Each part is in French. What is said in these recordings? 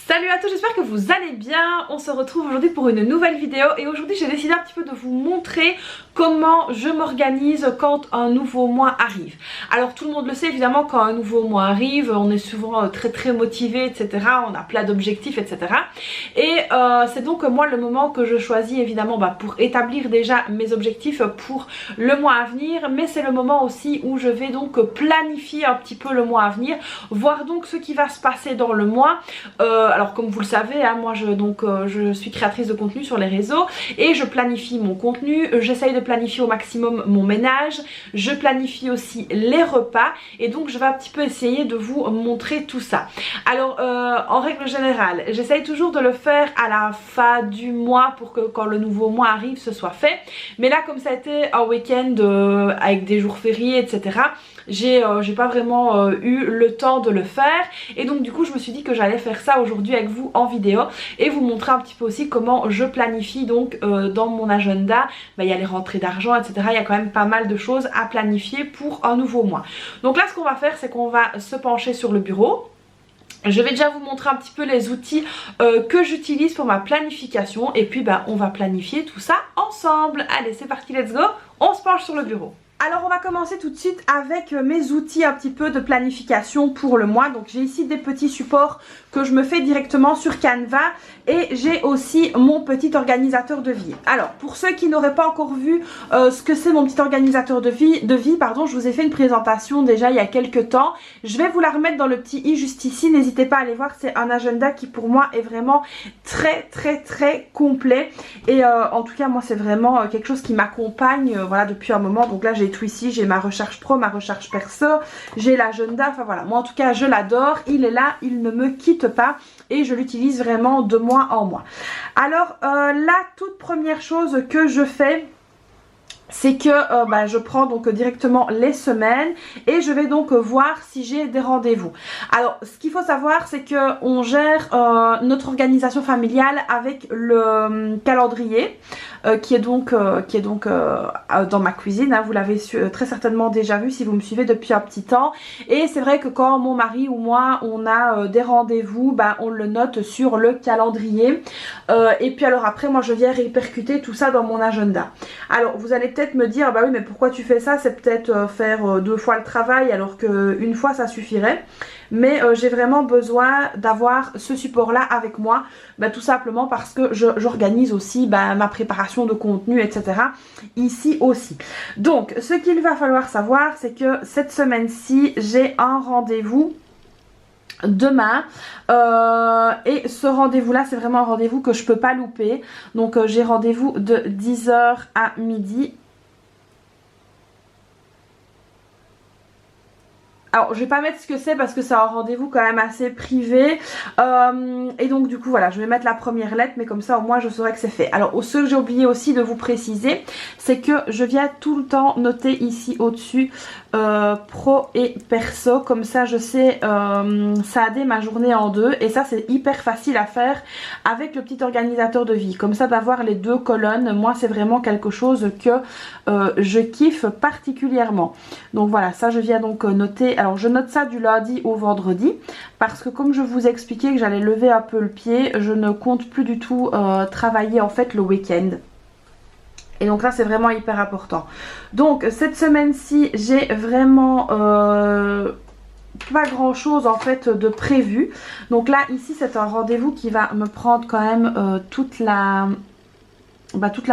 Salut à tous, j'espère que vous allez bien. On se retrouve aujourd'hui pour une nouvelle vidéo et aujourd'hui j'ai décidé un petit peu de vous montrer comment je m'organise quand un nouveau mois arrive. Alors tout le monde le sait évidemment, quand un nouveau mois arrive on est souvent très motivé, etc. On a plein d'objectifs, etc. Et c'est donc moi le moment que je choisis évidemment pour établir déjà mes objectifs pour le mois à venir, mais c'est le moment aussi où je vais donc planifier un petit peu le mois à venir, voir donc ce qui va se passer dans le mois. Alors comme vous le savez, hein, moi je suis créatrice de contenu sur les réseaux et je planifie mon contenu, j'essaye de planifier au maximum mon ménage, je planifie aussi les repas et donc je vais un petit peu essayer de vous montrer tout ça. Alors en règle générale, j'essaye toujours de le faire à la fin du mois pour que quand le nouveau mois arrive ce soit fait, mais là comme ça a été un week-end avec des jours fériés, etc., j'ai pas vraiment eu le temps de le faire et donc du coup je me suis dit que j'allais faire ça aujourd'hui avec vous en vidéo et vous montrer un petit peu aussi comment je planifie donc dans mon agenda. Il y a les rentrées d'argent, etc. Il y a quand même pas mal de choses à planifier pour un nouveau mois. Donc là ce qu'on va faire, c'est qu'on va se pencher sur le bureau. Je vais déjà vous montrer un petit peu les outils que j'utilise pour ma planification et puis on va planifier tout ça ensemble. Allez, c'est parti, let's go, on se penche sur le bureau. Alors on va commencer tout de suite avec mes outils un petit peu de planification pour le mois. Donc j'ai ici des petits supports que je me fais directement sur Canva et j'ai aussi mon petit organisateur de vie. Alors pour ceux qui n'auraient pas encore vu ce que c'est mon petit organisateur de vie, je vous ai fait une présentation déjà il y a quelques temps. Je vais vous la remettre dans le petit i juste ici, n'hésitez pas à aller voir, c'est un agenda qui pour moi est vraiment très complet et en tout cas moi c'est vraiment quelque chose qui m'accompagne voilà, depuis un moment. Donc là j'ai tout ici, j'ai ma recherche pro, ma recherche perso, j'ai l'agenda, enfin voilà, moi en tout cas je l'adore, il est là, il ne me quitte pas et je l'utilise vraiment de mois en mois. Alors la toute première chose que je fais, c'est que je prends donc directement les semaines et je vais donc voir si j'ai des rendez-vous. Alors ce qu'il faut savoir, c'est que on gère notre organisation familiale avec le calendrier qui est donc dans ma cuisine, hein. Vous l'avez très certainement déjà vu si vous me suivez depuis un petit temps. Et c'est vrai que quand mon mari ou moi on a des rendez-vous, on le note sur le calendrier et puis alors après moi je viens répercuter tout ça dans mon agenda. Alors vous allez peut-être me dire oui mais pourquoi tu fais ça, c'est peut-être faire 2 fois le travail alors qu'une fois ça suffirait. Mais j'ai vraiment besoin d'avoir ce support là avec moi, tout simplement parce que j'organise aussi ma préparation de contenu, etc. ici aussi. Donc ce qu'il va falloir savoir, c'est que cette semaine-ci j'ai un rendez-vous demain et ce rendez-vous là c'est vraiment un rendez-vous que je peux pas louper. Donc j'ai rendez-vous de 10h à midi. Alors je vais pas mettre ce que c'est parce que c'est un rendez-vous quand même assez privé et donc du coup voilà, je vais mettre la première lettre, mais comme ça au moins je saurai que c'est fait. Alors ce que j'ai oublié aussi de vous préciser, c'est que je viens tout le temps noter ici au-dessus pro et perso, comme ça je sais scinder ma journée en deux et ça c'est hyper facile à faire avec le petit organisateur de vie. Comme ça d'avoir les deux colonnes, moi c'est vraiment quelque chose que je kiffe particulièrement. Donc voilà, ça je viens donc noter. Alors je note ça du lundi au vendredi parce que comme je vous ai expliqué que j'allais lever un peu le pied, je ne compte plus du tout travailler en fait le week-end. Et donc là c'est vraiment hyper important. Donc cette semaine-ci j'ai vraiment pas grand chose en fait de prévu. Donc là ici c'est un rendez-vous qui va me prendre quand même toute la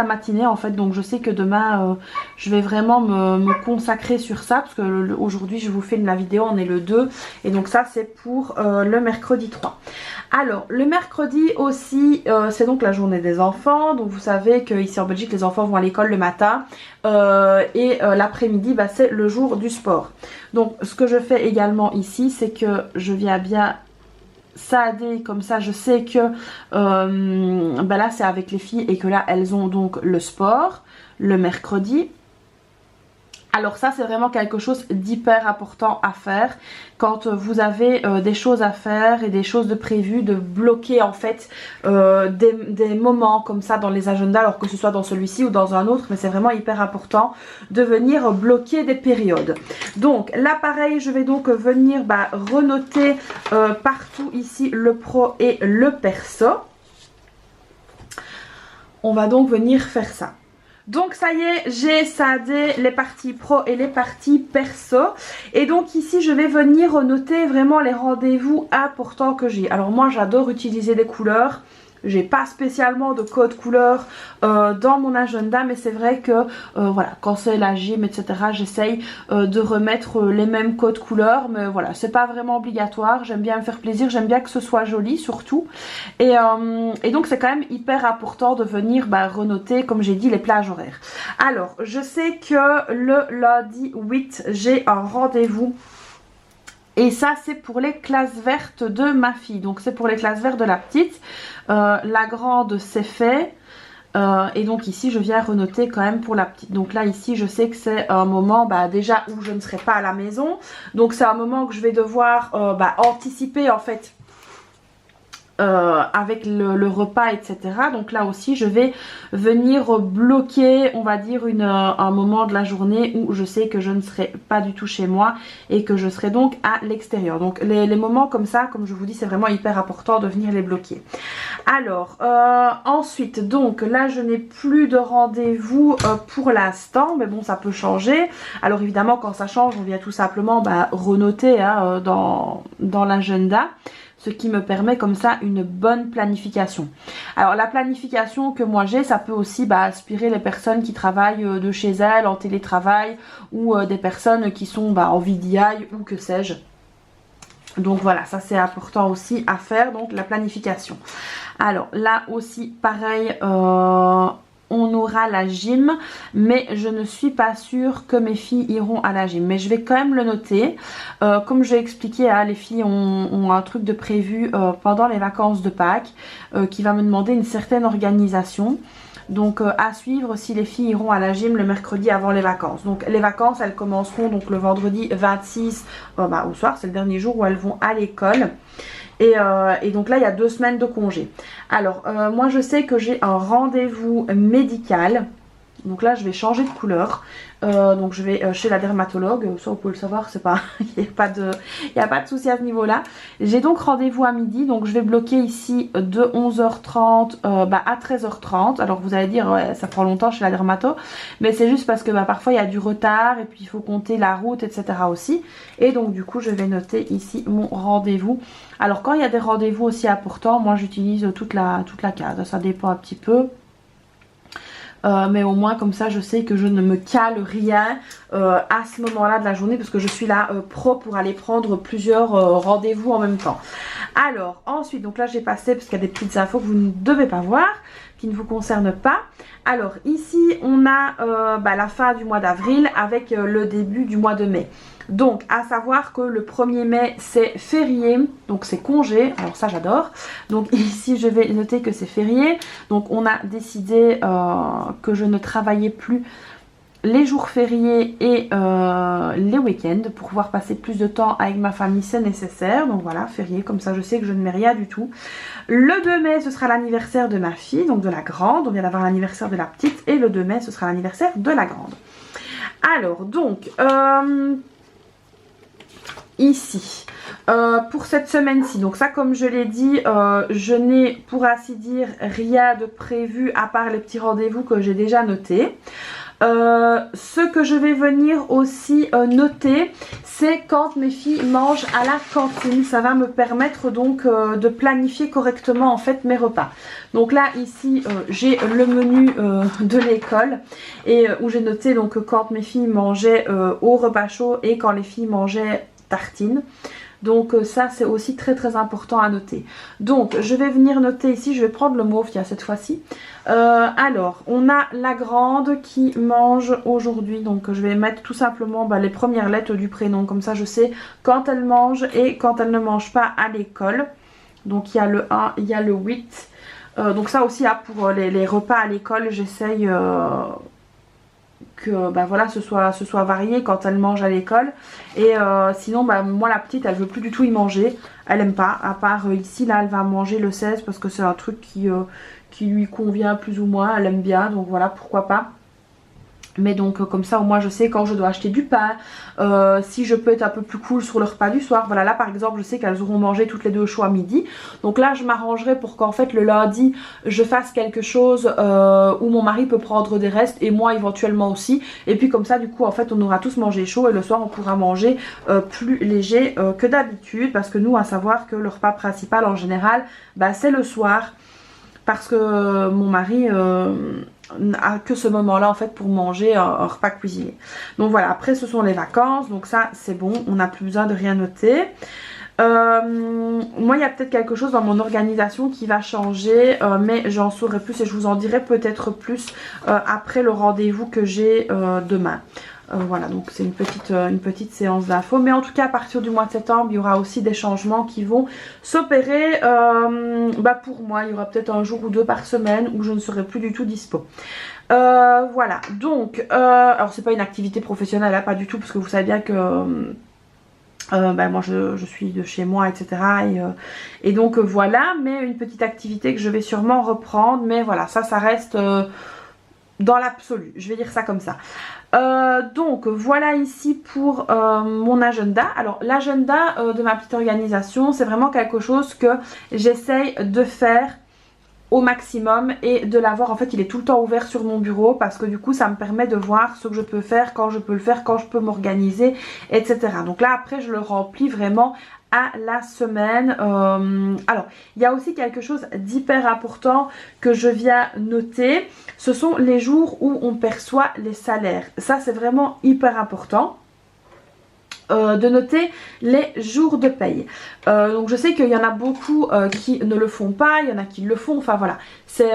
matinée en fait. Donc je sais que demain je vais vraiment me consacrer sur ça parce que aujourd'hui je vous filme la vidéo, on est le 2 et donc ça c'est pour le mercredi 3. Alors le mercredi aussi c'est donc la journée des enfants. Donc vous savez qu'ici en Belgique les enfants vont à l'école le matin et l'après-midi c'est le jour du sport. Donc ce que je fais également ici, c'est que je viens bien scinder, comme ça je sais que là c'est avec les filles et que là elles ont donc le sport le mercredi. Alors ça c'est vraiment quelque chose d'hyper important à faire quand vous avez des choses à faire et des choses de prévues, de bloquer en fait des moments comme ça dans les agendas, alors que ce soit dans celui-ci ou dans un autre, mais c'est vraiment hyper important de venir bloquer des périodes. Donc là pareil, je vais donc venir renoter partout ici le pro et le perso. On va donc venir faire ça. Donc ça y est, j'ai sadé les parties pro et les parties perso. Et donc ici, je vais venir noter vraiment les rendez-vous importants que j'ai. Alors moi, j'adore utiliser des couleurs. J'ai pas spécialement de code couleur dans mon agenda, mais c'est vrai que voilà, quand c'est la gym, etc., j'essaye de remettre les mêmes codes couleurs, mais voilà, c'est pas vraiment obligatoire. J'aime bien me faire plaisir, j'aime bien que ce soit joli surtout. Et donc c'est quand même hyper important de venir renoter, comme j'ai dit, les plages horaires. Alors, je sais que le lundi 8, j'ai un rendez-vous. Et ça c'est pour les classes vertes de ma fille, donc c'est pour les classes vertes de la petite. La grande c'est fait. Et donc ici je viens renoter quand même pour la petite. Donc là ici je sais que c'est un moment déjà où je ne serai pas à la maison. Donc c'est un moment que je vais devoir anticiper en fait. Avec le repas, etc. Donc là aussi je vais venir bloquer, on va dire, un moment de la journée où je sais que je ne serai pas du tout chez moi et que je serai donc à l'extérieur. Donc les moments comme ça, comme je vous dis, c'est vraiment hyper important de venir les bloquer. Alors ensuite, donc là je n'ai plus de rendez-vous pour l'instant, mais bon, ça peut changer. Alors évidemment quand ça change, on vient tout simplement renoter dans l'agenda, ce qui me permet comme ça une bonne planification. Alors la planification que moi j'ai, ça peut aussi aspirer les personnes qui travaillent de chez elles en télétravail, ou des personnes qui sont en VDI ou que sais-je. Donc voilà, ça c'est important aussi à faire, donc la planification. Alors là aussi pareil, on aura la gym, mais je ne suis pas sûre que mes filles iront à la gym, mais je vais quand même le noter. Comme je l'ai expliqué, les filles ont un truc de prévu pendant les vacances de Pâques qui va me demander une certaine organisation. Donc à suivre si les filles iront à la gym le mercredi avant les vacances. Donc les vacances, elles commenceront donc le vendredi 26 au soir, c'est le dernier jour où elles vont à l'école. Et donc là il y a 2 semaines de congé. Alors moi je sais que j'ai un rendez-vous médical. Donc là je vais changer de couleur. Donc je vais chez la dermatologue. Ça vous pouvez le savoir, c'est pas il n'y a pas de souci à ce niveau là. J'ai donc rendez-vous à midi. Donc je vais bloquer ici de 11h30 à 13h30. Alors vous allez dire ouais, ça prend longtemps chez la dermato, mais c'est juste parce que parfois il y a du retard et puis il faut compter la route, etc. aussi. Et donc du coup je vais noter ici mon rendez-vous. Alors quand il y a des rendez-vous aussi importants, moi j'utilise toute la case. Ça dépend un petit peu. Mais au moins comme ça je sais que je ne me cale rien à ce moment là de la journée, parce que je suis là pro pour aller prendre plusieurs rendez-vous en même temps. Alors ensuite, donc là j'ai passé parce qu'il y a des petites infos que vous ne devez pas voir, qui ne vous concernent pas. Alors ici on a la fin du mois d'avril avec le début du mois de mai. Donc à savoir que le 1er mai c'est férié, donc c'est congé, alors ça j'adore. Donc ici je vais noter que c'est férié. Donc on a décidé que je ne travaillais plus les jours fériés et les week-ends pour pouvoir passer plus de temps avec ma famille, c'est nécessaire. Donc voilà, férié, comme ça je sais que je ne mets rien du tout. Le 2 mai ce sera l'anniversaire de ma fille, donc de la grande. On vient d'avoir l'anniversaire de la petite, et le 2 mai ce sera l'anniversaire de la grande. Alors donc ici pour cette semaine-ci, donc ça comme je l'ai dit, je n'ai pour ainsi dire rien de prévu à part les petits rendez-vous que j'ai déjà notés. Ce que je vais venir aussi noter, c'est quand mes filles mangent à la cantine. Ça va me permettre donc de planifier correctement en fait mes repas. Donc là ici j'ai le menu de l'école, et où j'ai noté donc quand mes filles mangeaient au repas chaud et quand les filles mangeaient tartines. Donc ça c'est aussi très important à noter. Donc je vais venir noter ici, je vais prendre le mauve tiens cette fois-ci. Alors on a la grande qui mange aujourd'hui, donc je vais mettre tout simplement les premières lettres du prénom, comme ça je sais quand elle mange et quand elle ne mange pas à l'école. Donc il y a le 1, il y a le 8. Donc ça aussi pour les repas à l'école, j'essaye que bah, voilà, ce soit varié quand elle mange à l'école. Et sinon bah, moi la petite elle veut plus du tout y manger, elle aime pas, à part ici là elle va manger le 16 parce que c'est un truc qui lui convient plus ou moins, elle aime bien, donc voilà, pourquoi pas. Mais donc comme ça au moins je sais quand je dois acheter du pain, si je peux être un peu plus cool sur le repas du soir. Voilà, là par exemple je sais qu'elles auront mangé toutes les deux chaud à midi. Donc là je m'arrangerai pour qu'en fait le lundi je fasse quelque chose où mon mari peut prendre des restes et moi éventuellement aussi. Et puis comme ça du coup en fait on aura tous mangé chaud et le soir on pourra manger plus léger que d'habitude. Parce que nous à savoir que le repas principal en général bah, c'est le soir. Parce que mon mari a que ce moment là en fait pour manger un repas cuisiné. Donc voilà, après ce sont les vacances, donc ça c'est bon, on n'a plus besoin de rien noter. Moi il y a peut-être quelque chose dans mon organisation qui va changer, mais j'en saurai plus et je vous en dirai peut-être plus après le rendez-vous que j'ai demain. Voilà, donc c'est une petite séance d'infos. Mais en tout cas, à partir du mois de septembre, il y aura aussi des changements qui vont s'opérer. Bah pour moi, il y aura peut-être un jour ou deux par semaine où je ne serai plus du tout dispo. Voilà, donc, alors c'est pas une activité professionnelle, hein, pas du tout, parce que vous savez bien que... bah moi je suis de chez moi etc et donc voilà, mais une petite activité que je vais sûrement reprendre, mais voilà ça reste dans l'absolu, je vais dire ça comme ça. Donc voilà ici pour mon agenda. Alors l'agenda de ma petite organisation, c'est vraiment quelque chose que j'essaye de faire au maximum et de l'avoir, en fait il est tout le temps ouvert sur mon bureau parce que du coup ça me permet de voir ce que je peux faire, quand je peux le faire, quand je peux m'organiser, etc. Donc là après je le remplis vraiment à la semaine. Alors il y a aussi quelque chose d'hyper important que je viens noter, ce sont les jours où on perçoit les salaires. Ça c'est vraiment hyper important. De noter les jours de paye. Donc je sais qu'il y en a beaucoup qui ne le font pas, il y en a qui le font, enfin voilà. C'est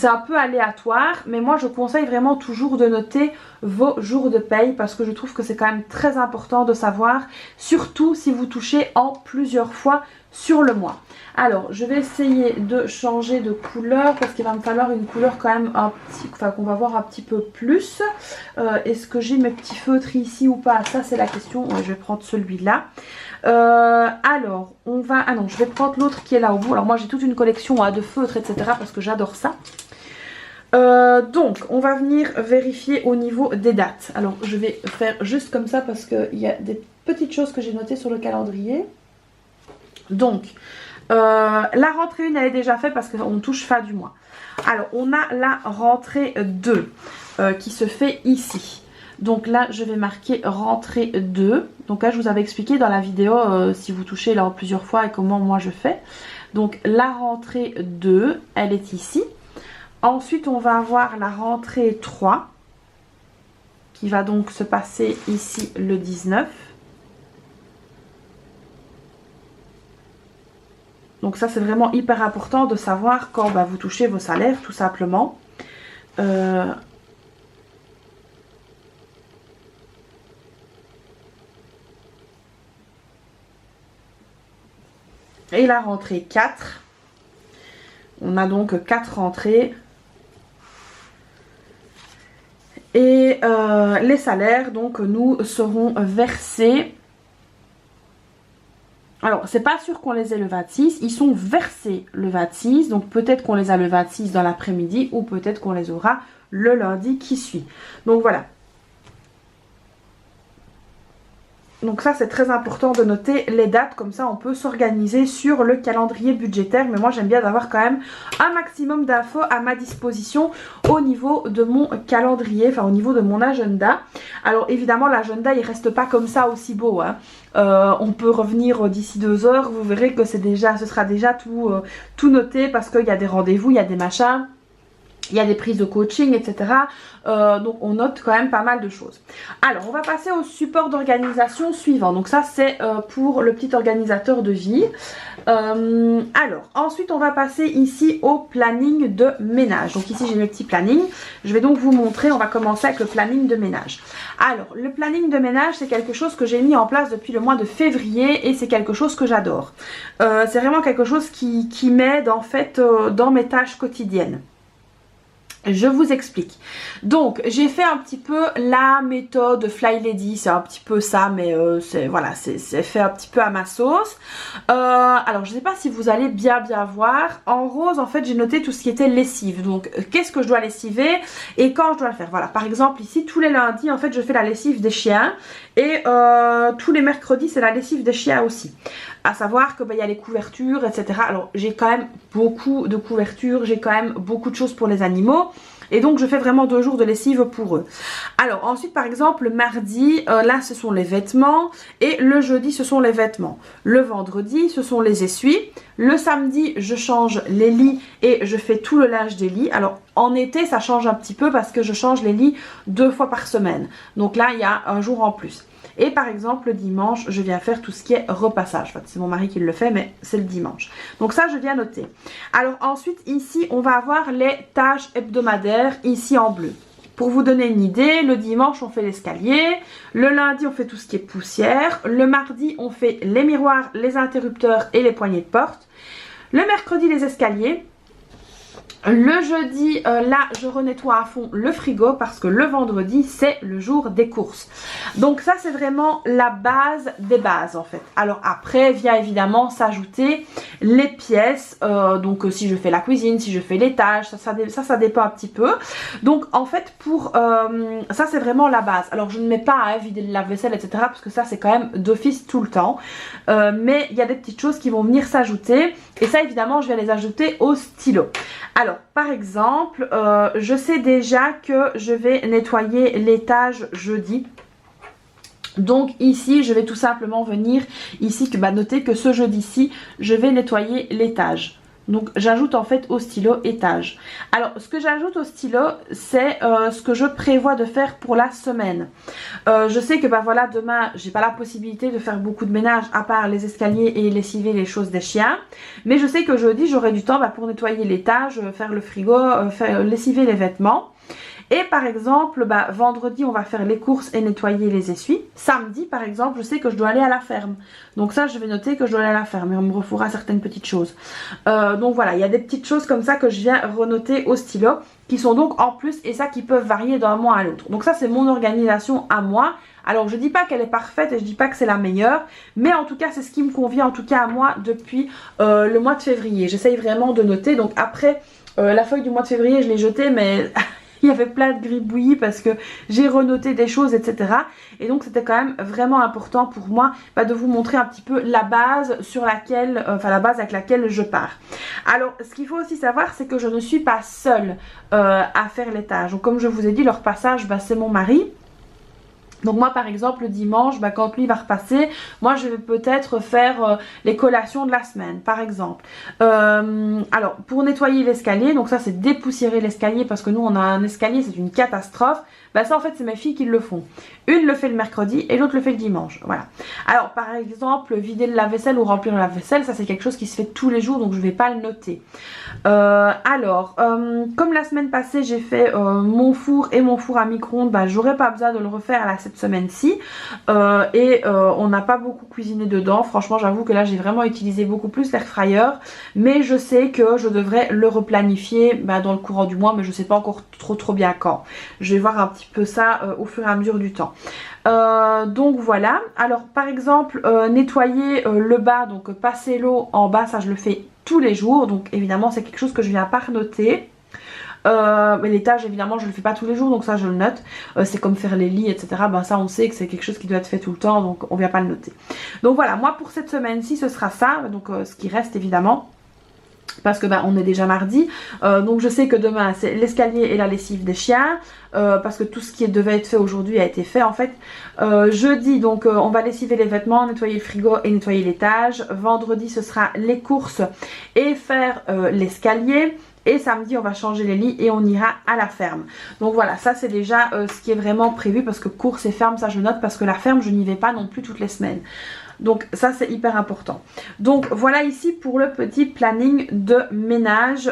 un peu aléatoire, mais moi je conseille vraiment toujours de noter vos jours de paye parce que je trouve que c'est quand même très important de savoir, surtout si vous touchez en plusieurs fois sur le mois. Alors je vais essayer de changer de couleur parce qu'il va me falloir une couleur quand même un petit, enfin qu'on va voir un petit peu plus. Est-ce que j'ai mes petits feutres ici ou pas? Ça c'est la question. Ouais, je vais prendre celui-là. Alors on va, ah non je vais prendre l'autre qui est là au bout. Alors moi j'ai toute une collection de feutres etc parce que j'adore ça. Donc on va venir vérifier au niveau des dates. Alors je vais faire juste comme ça parce qu'il y a des petites choses que j'ai notées sur le calendrier. Donc la rentrée 1 elle est déjà faite parce qu'on touche fin du mois. Alors on a la rentrée 2 qui se fait ici. Donc là je vais marquer rentrée 2. Donc là je vous avais expliqué dans la vidéo si vous touchez là en plusieurs fois et comment moi je fais. Donc la rentrée 2 elle est ici. Ensuite on va avoir la rentrée 3 qui va donc se passer ici le 19. Donc ça c'est vraiment hyper important de savoir quand vous touchez vos salaires tout simplement. Et la rentrée 4. On a donc 4 rentrées. Et les salaires donc nous seront versés. Alors, c'est pas sûr qu'on les ait le 26, ils sont versés le 26, donc peut-être qu'on les a le 26 dans l'après-midi ou peut-être qu'on les aura le lundi qui suit. Donc voilà. Donc ça c'est très important de noter les dates, comme ça on peut s'organiser sur le calendrier budgétaire. Mais moi j'aime bien d'avoir quand même un maximum d'infos à ma disposition au niveau de mon calendrier, enfin au niveau de mon agenda. Alors évidemment l'agenda il reste pas comme ça aussi beau, hein. On peut revenir d'ici 2 heures, vous verrez que ce sera déjà tout noté parce qu'il y a des rendez-vous, il y a des machins. Il y a des prises de coaching, etc. Donc on note quand même pas mal de choses. Alors on va passer au support d'organisation suivant. Donc ça c'est pour le petit organisateur de vie. Alors ensuite on va passer ici au planning de ménage. Donc ici j'ai le petit planning. Je vais donc vous montrer, on va commencer avec le planning de ménage. Alors le planning de ménage c'est quelque chose que j'ai mis en place depuis le mois de février et c'est quelque chose que j'adore. C'est vraiment quelque chose qui m'aide en fait dans mes tâches quotidiennes. Je vous explique. Donc j'ai fait un petit peu la méthode Fly Lady, c'est un petit peu ça, mais voilà, c'est fait un petit peu à ma sauce. Alors je sais pas si vous allez bien voir. En rose en fait j'ai noté tout ce qui était lessive. Donc qu'est-ce que je dois lessiver et quand je dois le faire. Voilà, par exemple ici tous les lundis en fait je fais la lessive des chiens et tous les mercredis c'est la lessive des chiens aussi. À savoir que il y a les couvertures, etc. Alors j'ai quand même beaucoup de couvertures, j'ai quand même beaucoup de choses pour les animaux. Et donc je fais vraiment 2 jours de lessive pour eux. Alors ensuite par exemple le mardi, là ce sont les vêtements. Et le jeudi ce sont les vêtements. Le vendredi ce sont les essuies. Le samedi je change les lits et je fais tout le linge des lits. Alors en été ça change un petit peu parce que je change les lits 2 fois par semaine. Donc là il y a un jour en plus. Et par exemple le dimanche je viens faire tout ce qui est repassage. Enfin, c'est mon mari qui le fait mais c'est le dimanche. Donc ça je viens noter. Alors ensuite ici on va avoir les tâches hebdomadaires ici en bleu. Pour vous donner une idée, le dimanche on fait l'escalier, le lundi on fait tout ce qui est poussière, le mardi on fait les miroirs, les interrupteurs et les poignées de porte, le mercredi les escaliers. Le jeudi, là, je renettoie à fond le frigo parce que le vendredi, c'est le jour des courses. Donc ça, c'est vraiment la base des bases en fait. Alors après, vient évidemment s'ajouter les pièces. Donc si je fais la cuisine, si je fais les tâches, ça dépend un petit peu. Donc en fait, pour ça, c'est vraiment la base. Alors je ne mets pas à vider le lave-vaisselle, etc. parce que ça, c'est quand même d'office tout le temps. Mais il y a des petites choses qui vont venir s'ajouter. Et ça, évidemment, je vais les ajouter au stylo. Alors, par exemple, je sais déjà que je vais nettoyer l'étage jeudi. Donc ici, je vais tout simplement venir ici, noter que ce jeudi-ci, je vais nettoyer l'étage. Donc j'ajoute en fait au stylo étage. Alors ce que j'ajoute au stylo c'est ce que je prévois de faire pour la semaine. Je sais que voilà demain j'ai pas la possibilité de faire beaucoup de ménage à part les escaliers et lessiver les choses des chiens. Mais je sais que jeudi j'aurai du temps pour nettoyer l'étage, faire le frigo, lessiver les vêtements. Et par exemple, vendredi, on va faire les courses et nettoyer les essuies. Samedi, par exemple, je sais que je dois aller à la ferme. Donc ça, je vais noter que je dois aller à la ferme et on me refera certaines petites choses. Donc voilà, il y a des petites choses comme ça que je viens renoter au stylo qui sont donc en plus et ça qui peuvent varier d'un mois à l'autre. Donc ça, c'est mon organisation à moi. Alors je dis pas qu'elle est parfaite et je dis pas que c'est la meilleure, mais en tout cas c'est ce qui me convient en tout cas à moi depuis le mois de février. J'essaye vraiment de noter. Donc après, la feuille du mois de février, je l'ai jetée mais... il y avait plein de gribouillis parce que j'ai renoté des choses, etc. Et donc c'était quand même vraiment important pour moi de vous montrer un petit peu la base sur laquelle, la base avec laquelle je pars. Alors ce qu'il faut aussi savoir c'est que je ne suis pas seule à faire les tâches. Donc comme je vous ai dit, leur passage c'est mon mari. Donc moi par exemple le dimanche, quand lui va repasser, moi je vais peut-être faire les collations de la semaine par exemple. Alors pour nettoyer l'escalier, donc ça c'est dépoussiérer l'escalier parce que nous on a un escalier, c'est une catastrophe. Ça en fait c'est mes filles qui le font. Une le fait le mercredi et l'autre le fait le dimanche. Voilà. Alors par exemple vider le lave-vaisselle ou remplir le lave-vaisselle, ça c'est quelque chose qui se fait tous les jours donc je vais pas le noter. Comme la semaine passée j'ai fait mon four et mon four à micro-ondes, j'aurais pas besoin de le refaire cette semaine-ci. On n'a pas beaucoup cuisiné dedans. Franchement j'avoue que là j'ai vraiment utilisé beaucoup plus l'air fryer. Mais je sais que je devrais le replanifier dans le courant du mois, mais je sais pas encore trop bien quand. Je vais voir un petit peu ça au fur et à mesure du temps. Donc voilà. Alors par exemple nettoyer le bas, donc passer l'eau en bas, ça je le fais tous les jours. Donc évidemment c'est quelque chose que je viens pas noter. Mais les tâches évidemment je le fais pas tous les jours donc ça je le note. C'est comme faire les lits etc. Ça on sait que c'est quelque chose qui doit être fait tout le temps donc on vient pas le noter. Donc voilà, moi pour cette semaine-ci ce sera ça. Donc ce qui reste évidemment. Parce que on est déjà mardi, donc je sais que demain c'est l'escalier et la lessive des chiens, parce que tout ce qui devait être fait aujourd'hui a été fait en fait. Jeudi donc on va lessiver les vêtements, nettoyer le frigo et nettoyer l'étage. Vendredi ce sera les courses et faire l'escalier. Et samedi on va changer les lits et on ira à la ferme. Donc voilà, ça c'est déjà ce qui est vraiment prévu parce que courses et ferme ça je note parce que la ferme je n'y vais pas non plus toutes les semaines. Donc ça c'est hyper important. Donc voilà ici pour le petit planning de ménage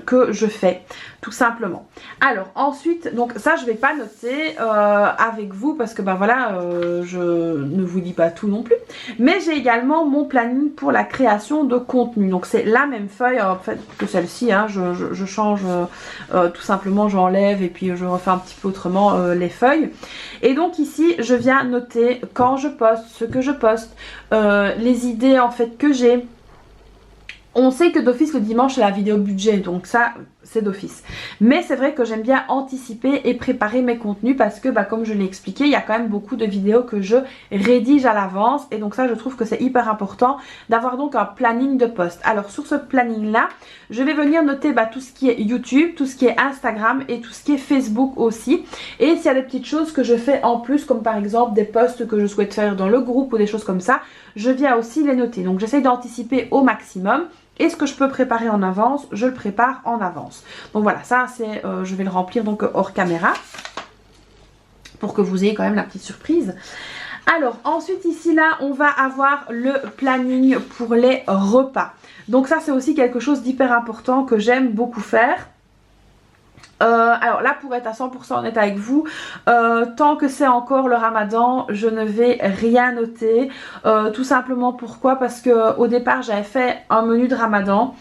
que je fais tout simplement. Alors ensuite, donc ça je vais pas noter avec vous parce que ben voilà, je ne vous dis pas tout non plus. Mais j'ai également mon planning pour la création de contenu. Donc c'est la même feuille en fait que celle-ci, hein. Je change tout simplement, j'enlève et puis je refais un petit peu autrement les feuilles. Et donc ici je viens noter quand je poste, ce que je poste, les idées en fait que j'ai. On sait que d'office le dimanche c'est la vidéo budget, donc ça c'est d'office. Mais c'est vrai que j'aime bien anticiper et préparer mes contenus parce que bah, comme je l'ai expliqué, il y a quand même beaucoup de vidéos que je rédige à l'avance. Et donc ça je trouve que c'est hyper important d'avoir donc un planning de poste. Alors sur ce planning là, je vais venir noter bah, tout ce qui est YouTube, tout ce qui est Instagram et tout ce qui est Facebook aussi. Et s'il y a des petites choses que je fais en plus, comme par exemple des posts que je souhaite faire dans le groupe ou des choses comme ça, je viens aussi les noter. Donc j'essaie d'anticiper au maximum. Et ce que je peux préparer en avance, je le prépare en avance. Donc voilà, ça c'est, je vais le remplir donc hors caméra pour que vous ayez quand même la petite surprise. Alors ensuite ici là, on va avoir le planning pour les repas. Donc ça c'est aussi quelque chose d'hyper important que j'aime beaucoup faire. Alors là pour être à 100% honnête avec vous, tant que c'est encore le ramadan, je ne vais rien noter, tout simplement pourquoi, parce que au départ j'avais fait un menu de ramadan,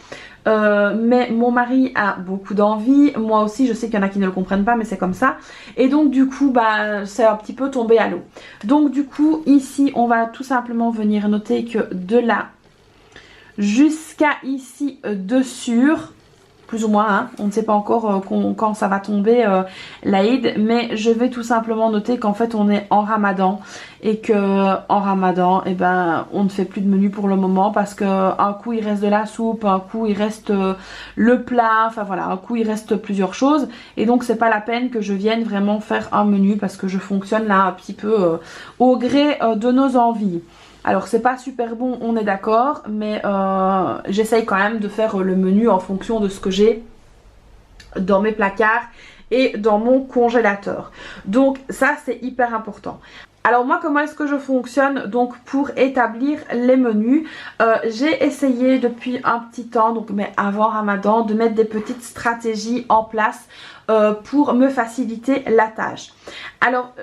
mais mon mari a beaucoup d'envie, moi aussi je sais qu'il y en a qui ne le comprennent pas mais c'est comme ça, et donc du coup bah c'est un petit peu tombé à l'eau. Donc du coup ici on va tout simplement venir noter que de là jusqu'à ici dessus, plus ou moins, hein. On ne sait pas encore quand ça va tomber l'Aïd, mais je vais tout simplement noter qu'en fait on est en ramadan et que en ramadan eh ben, on ne fait plus de menu pour le moment parce que un coup il reste de la soupe, un coup il reste le plat, enfin voilà, un coup il reste plusieurs choses et donc c'est pas la peine que je vienne vraiment faire un menu parce que je fonctionne là un petit peu au gré de nos envies. Alors c'est pas super bon, on est d'accord, mais j'essaye quand même de faire le menu en fonction de ce que j'ai dans mes placards et dans mon congélateur. Donc ça c'est hyper important. Alors moi comment est-ce que je fonctionne donc pour établir les menus, j'ai essayé depuis un petit temps, donc mais avant Ramadan, de mettre des petites stratégies en place pour me faciliter la tâche. Alors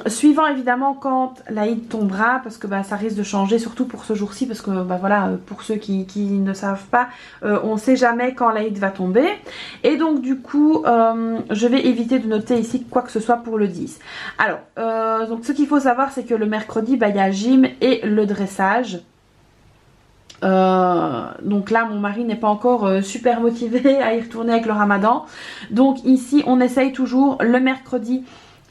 suivant évidemment quand l'Aïd tombera, parce que bah, ça risque de changer surtout pour ce jour-ci, parce que bah, voilà, pour ceux qui ne savent pas, on ne sait jamais quand l'Aïd va tomber, et donc du coup je vais éviter de noter ici quoi que ce soit pour le 10. Alors donc ce qu'il faut savoir c'est que le mercredi bah, il y a gym et le dressage. Donc là mon mari n'est pas encore super motivé à y retourner avec le ramadan, donc ici on essaye toujours le mercredi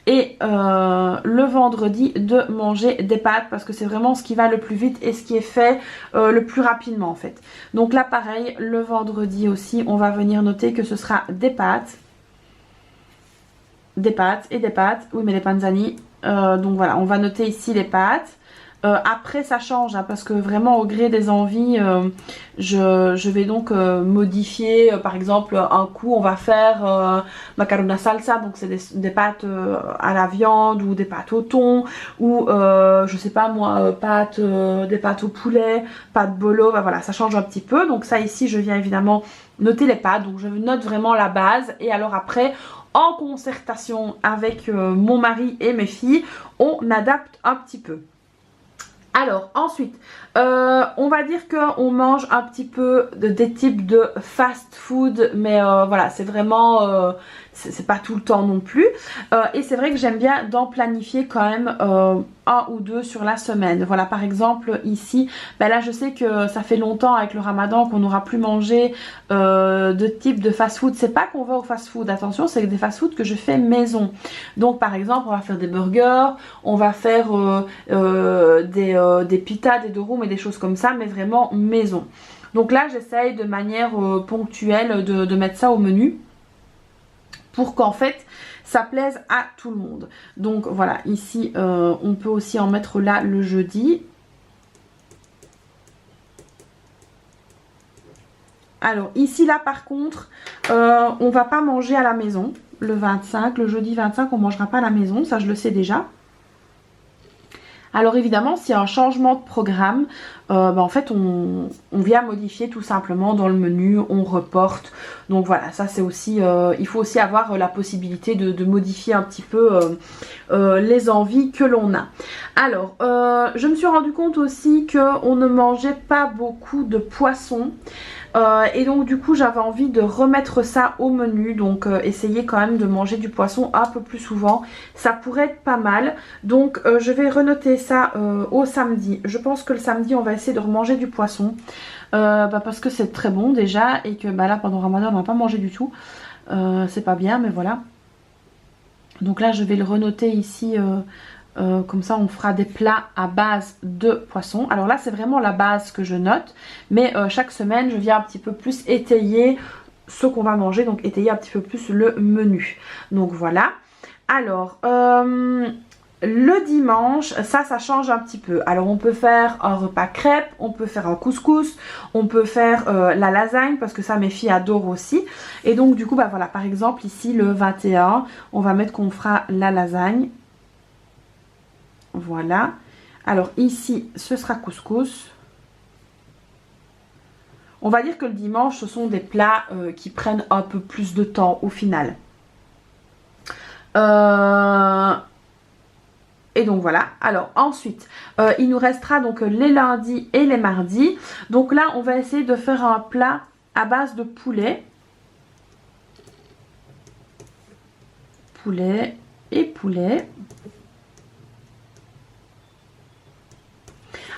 et le vendredi de manger des pâtes parce que c'est vraiment ce qui va le plus vite et ce qui est fait le plus rapidement en fait. Donc là pareil, le vendredi aussi on va venir noter que ce sera des pâtes et des pâtes, oui mais les panzani, donc voilà on va noter ici les pâtes. Après ça change hein, parce que vraiment au gré des envies je vais donc modifier, par exemple un coup on va faire macarona salsa, donc c'est des pâtes à la viande ou des pâtes au thon ou je sais pas moi des pâtes au poulet, pâtes bolo, bah, voilà ça change un petit peu. Donc ça ici je viens évidemment noter les pâtes, donc je note vraiment la base et alors après en concertation avec mon mari et mes filles on adapte un petit peu. Alors ensuite, on va dire qu'on mange un petit peu des types de fast food, mais voilà, c'est vraiment, c'est pas tout le temps non plus. Et c'est vrai que j'aime bien d'en planifier quand même un ou deux sur la semaine. Voilà, par exemple ici, ben là je sais que ça fait longtemps avec le ramadan qu'on n'aura plus mangé de type de fast food. C'est pas qu'on va au fast food, attention, c'est des fast food que je fais maison. Donc par exemple, on va faire des burgers, on va faire des pitas, des durum et des choses comme ça, mais vraiment maison. Donc là j'essaye de manière ponctuelle de mettre ça au menu pour qu'en fait ça plaise à tout le monde. Donc voilà, ici on peut aussi en mettre là le jeudi. Alors ici là par contre on va pas manger à la maison le 25, le jeudi 25 on mangera pas à la maison, ça je le sais déjà. Alors évidemment, s'il y a un changement de programme, en fait on vient modifier tout simplement dans le menu, on reporte. Donc voilà, ça c'est aussi, il faut aussi avoir la possibilité de modifier un petit peu les envies que l'on a. Alors, je me suis rendu compte aussi qu'on ne mangeait pas beaucoup de poissons. Et donc du coup j'avais envie de remettre ça au menu, donc essayer quand même de manger du poisson un peu plus souvent, ça pourrait être pas mal. Donc je vais renoter ça au samedi. Je pense que le samedi on va essayer de remanger du poisson, parce que c'est très bon déjà, et que là pendant Ramadan on va pas manger du tout, c'est pas bien, mais voilà. Donc là je vais le renoter ici, comme ça on fera des plats à base de poisson. Alors là c'est vraiment la base que je note, mais chaque semaine je viens un petit peu plus étayer ce qu'on va manger, donc étayer un petit peu plus le menu. Donc voilà. Alors le dimanche, ça change un petit peu. Alors on peut faire un repas crêpe, on peut faire un couscous, on peut faire la lasagne, parce que ça mes filles adorent aussi. Et donc du coup voilà, par exemple ici le 21, on va mettre qu'on fera la lasagne. Voilà. Alors ici, ce sera couscous. On va dire que le dimanche, ce sont des plats qui prennent un peu plus de temps au final. Et donc voilà. Alors ensuite, il nous restera donc les lundis et les mardis. Donc là, on va essayer de faire un plat à base de poulet. Poulet et poulet.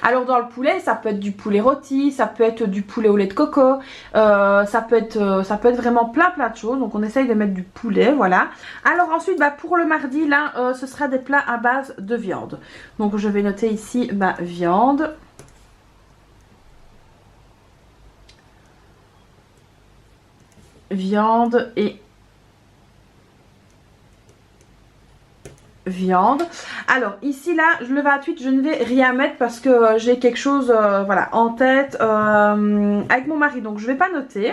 Alors dans le poulet, ça peut être du poulet rôti, ça peut être du poulet au lait de coco, ça peut être vraiment plein de choses. Donc on essaye de mettre du poulet, voilà. Alors ensuite, pour le mardi, là, ce sera des plats à base de viande. Donc je vais noter ici, viande. Viande et viande. Alors ici là le 28 je ne vais rien mettre parce que j'ai quelque chose voilà en tête avec mon mari, donc je vais pas noter.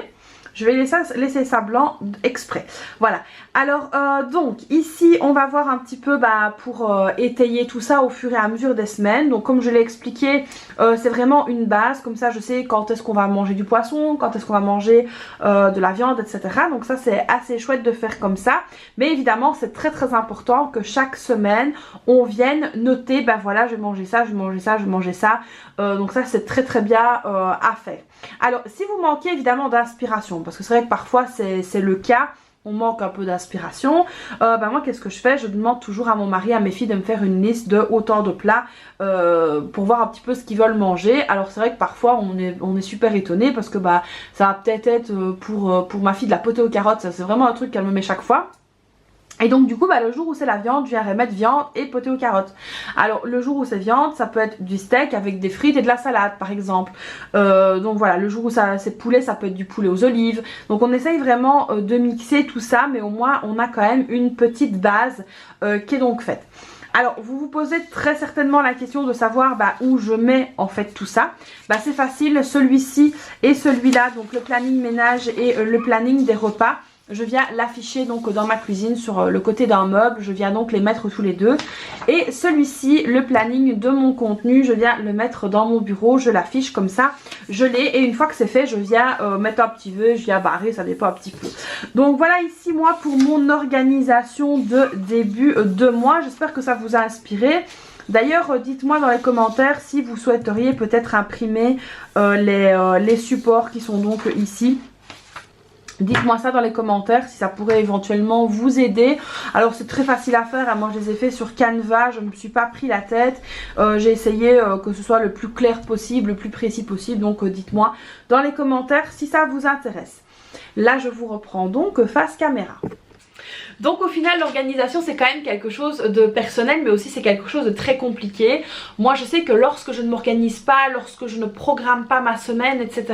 Je vais laisser ça blanc exprès. Voilà. Alors donc ici on va voir un petit peu pour étayer tout ça au fur et à mesure des semaines. Donc comme je l'ai expliqué, c'est vraiment une base. Comme ça je sais quand est-ce qu'on va manger du poisson, quand est-ce qu'on va manger de la viande, etc. Donc ça c'est assez chouette de faire comme ça. Mais évidemment c'est très important que chaque semaine on vienne noter, voilà je vais manger ça, je vais manger ça, je vais manger ça. Donc ça c'est très bien à faire. Alors si vous manquez évidemment d'inspiration, parce que c'est vrai que parfois c'est le cas, on manque un peu d'inspiration, moi qu'est-ce que je fais? Je demande toujours à mon mari, à mes filles de me faire une liste de autant de plats pour voir un petit peu ce qu'ils veulent manger. Alors c'est vrai que parfois on est super étonné parce que ça va peut-être être pour ma fille de la potée aux carottes, ça c'est vraiment un truc qu'elle me met chaque fois. Et donc du coup le jour où c'est la viande, je viens remettre viande et potée aux carottes. Alors le jour où c'est viande, ça peut être du steak avec des frites et de la salade par exemple. Donc voilà, le jour où c'est poulet, ça peut être du poulet aux olives. Donc on essaye vraiment de mixer tout ça, mais au moins on a quand même une petite base qui est donc faite. Alors vous vous posez très certainement la question de savoir où je mets en fait tout ça. C'est facile, celui-ci et celui-là, donc le planning ménage et le planning des repas. Je viens l'afficher donc dans ma cuisine sur le côté d'un meuble, je viens donc les mettre tous les deux. Et celui-ci, le planning de mon contenu, je viens le mettre dans mon bureau, je l'affiche comme ça, je l'ai. Et une fois que c'est fait, je viens mettre un petit vœu, je viens barrer, ça dépend un petit peu. Donc voilà ici moi pour mon organisation de début de mois, j'espère que ça vous a inspiré. D'ailleurs dites-moi dans les commentaires si vous souhaiteriez peut-être imprimer les supports qui sont donc ici. Dites-moi ça dans les commentaires si ça pourrait éventuellement vous aider. Alors c'est très facile à faire, moi je les ai fait sur Canva, je ne me suis pas pris la tête. J'ai essayé que ce soit le plus clair possible, le plus précis possible. Donc dites-moi dans les commentaires si ça vous intéresse. Là je vous reprends donc face caméra. Donc au final l'organisation c'est quand même quelque chose de personnel, mais aussi c'est quelque chose de très compliqué. Moi je sais que lorsque je ne m'organise pas, lorsque je ne programme pas ma semaine, etc.,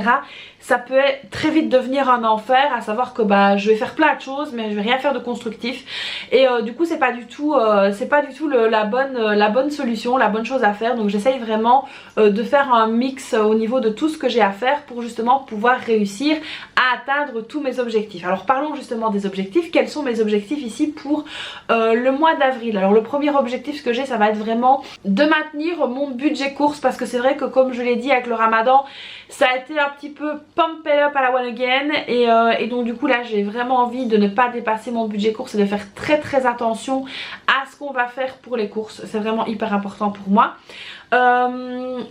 ça peut très vite devenir un enfer, à savoir que je vais faire plein de choses mais je vais rien faire de constructif. Et du coup c'est pas du tout la bonne solution, la bonne chose à faire. Donc j'essaye vraiment de faire un mix au niveau de tout ce que j'ai à faire pour justement pouvoir réussir à atteindre tous mes objectifs. Alors parlons justement des objectifs. Quels sont mes mes objectifs ici pour le mois d'avril. Alors le premier objectif que j'ai, ça va être vraiment de maintenir mon budget course, parce que c'est vrai que comme je l'ai dit avec le ramadan, ça a été un petit peu pump it up à la one again et donc du coup là j'ai vraiment envie de ne pas dépasser mon budget course et de faire très attention à ce qu'on va faire pour les courses. C'est vraiment hyper important pour moi.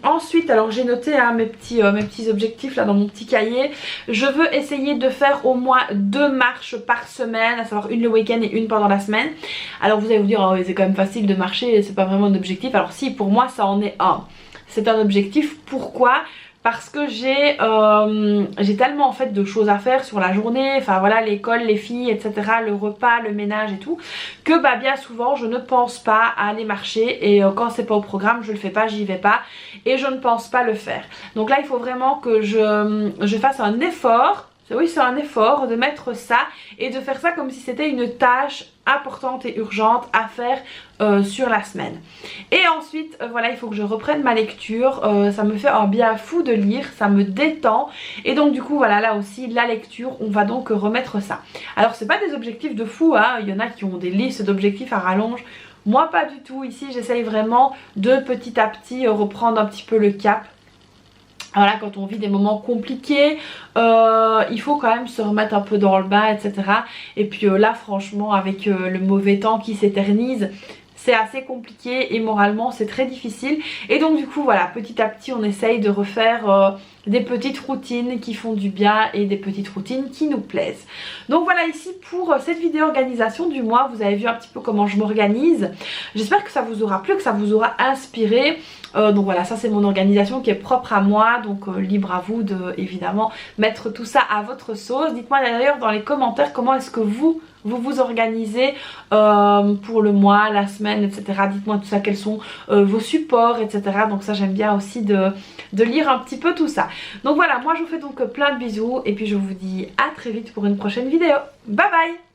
Ensuite, alors j'ai noté hein, mes petits objectifs là dans mon petit cahier. Je veux essayer de faire au moins 2 marches par semaine, à savoir une le week-end et une pendant la semaine. Alors vous allez vous dire oh, c'est quand même facile de marcher, c'est pas vraiment un objectif. Alors si, pour moi ça en est un. C'est un objectif. Pourquoi ? Parce que j'ai tellement en fait de choses à faire sur la journée, enfin voilà, l'école, les filles, etc., le repas, le ménage et tout, que bah bien souvent je ne pense pas à aller marcher et quand c'est pas au programme je le fais pas, j'y vais pas et je ne pense pas le faire. Donc là il faut vraiment que je fasse un effort. Oui, c'est un effort de mettre ça et de faire ça comme si c'était une tâche importante et urgente à faire sur la semaine. Et ensuite, voilà, il faut que je reprenne ma lecture. Ça me fait un bien fou de lire, ça me détend. Et donc du coup, voilà, là aussi, la lecture, on va donc remettre ça. Alors, c'est pas des objectifs de fou, hein. Il y en a qui ont des listes d'objectifs à rallonge. Moi, pas du tout. Ici, j'essaye vraiment de petit à petit reprendre un petit peu le cap. Voilà, quand on vit des moments compliqués, il faut quand même se remettre un peu dans le bain, etc. Et puis là, franchement, avec le mauvais temps qui s'éternise, c'est assez compliqué et moralement c'est très difficile. Et donc du coup voilà, petit à petit on essaye de refaire des petites routines qui font du bien et des petites routines qui nous plaisent. Donc voilà, ici pour cette vidéo organisation du mois, vous avez vu un petit peu comment je m'organise. J'espère que ça vous aura plu, que ça vous aura inspiré. Donc voilà, ça c'est mon organisation qui est propre à moi, donc libre à vous de évidemment mettre tout ça à votre sauce. Dites-moi d'ailleurs dans les commentaires comment est-ce que vous vous organisez pour le mois, la semaine, etc. Dites-moi tout ça, quels sont vos supports, etc. Donc ça j'aime bien aussi de lire un petit peu tout ça. Donc voilà, moi je vous fais donc plein de bisous et puis je vous dis à très vite pour une prochaine vidéo. Bye bye!